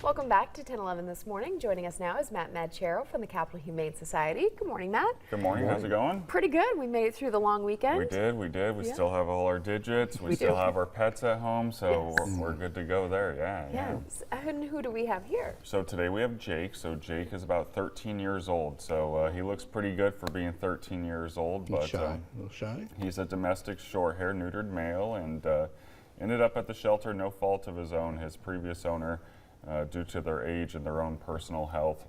Welcome back to 1011 This Morning. Joining us now is Matt Madchero from the Capital Humane Society. Good morning, Matt. Good morning. How's it going? Pretty good. We made it through the long weekend. We did. We still have all our digits. We still have our pets at home, so we're good to go there. Yeah. And who do we have here? So today we have Jake. So Jake is about 13 years old. So he looks pretty good for being 13 years old. But a little shy. He's a domestic short-haired neutered male and ended up at the shelter no fault of his own. His previous owner, due to their age and their own personal health,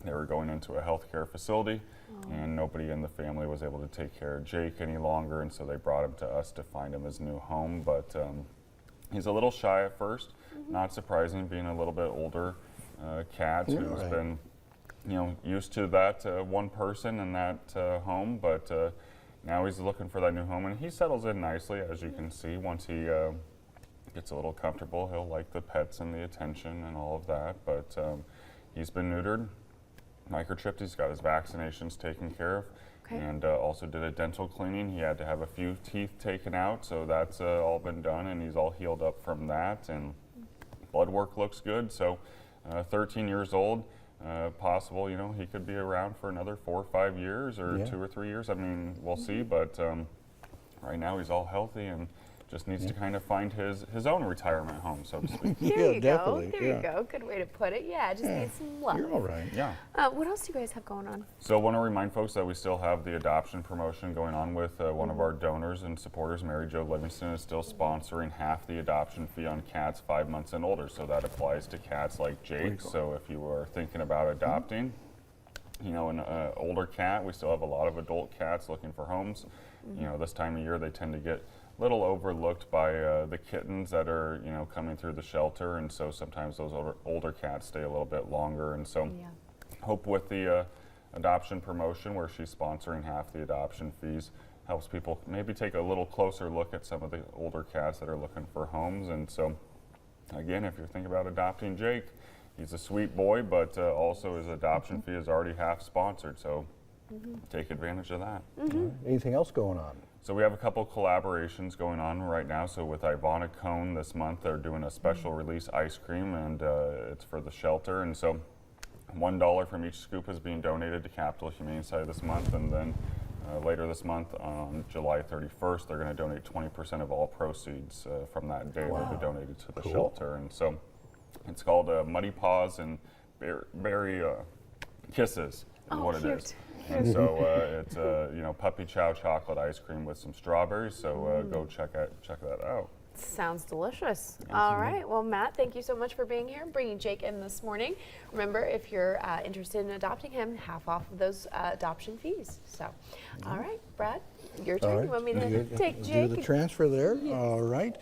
they were going into a healthcare facility, and nobody in the family was able to take care of Jake any longer, and so they brought him to us to find him his new home. But he's a little shy at first, not surprising, being a little bit older cat who's been, used to that one person in that home, but now he's looking for that new home, and he settles in nicely, as you can see. Once he gets a little comfortable, he'll like the pets and the attention and all of that. But he's been neutered, microchipped, he's got his vaccinations taken care of, and also did a dental cleaning. He had to have a few teeth taken out, so that's all been done, and he's all healed up from that, and blood work looks good. So 13 years old, possible, he could be around for another 4 or 5 years or 2 or 3 years. I mean, we'll see, but right now he's all healthy and just needs to kind of find his own retirement home, so to speak. There you definitely. go. There you go. Good way to put it. Yeah, just needs some love. You're all right. Yeah. What else do you guys have going on? So I want to remind folks that we still have the adoption promotion going on with one of our donors and supporters. Mary Jo Livingston is still sponsoring half the adoption fee on cats 5 months and older. So that applies to cats like Jake. So if you are thinking about adopting, an older cat, we still have a lot of adult cats looking for homes. This time of year they tend to get little overlooked by the kittens that are coming through the shelter, and so sometimes those older cats stay a little bit longer. And so hope with the adoption promotion, where she's sponsoring half the adoption fees, helps people maybe take a little closer look at some of the older cats that are looking for homes. And so again, if you're thinking about adopting Jake, he's a sweet boy, but also his adoption fee is already half sponsored, so take advantage of that. Anything else going on? So we have a couple collaborations going on right now. So with Ivana Cone this month, they're doing a special release ice cream, and it's for the shelter. And so $1 from each scoop is being donated to Capital Humane Society this month. And then later this month, on July 31st, they're going to donate 20% of all proceeds from that day will be donated to the shelter. And so it's called Muddy Paws and Berry Kisses is what it is. And so it's puppy chow chocolate ice cream with some strawberries. So go check that out. Sounds delicious. All right. Well, Matt, thank you so much for being here and bringing Jake in this morning. Remember, if you're interested in adopting him, half off of those adoption fees. So, all right, Brad, your turn. You want me to take Jake? Do the transfer there. All right.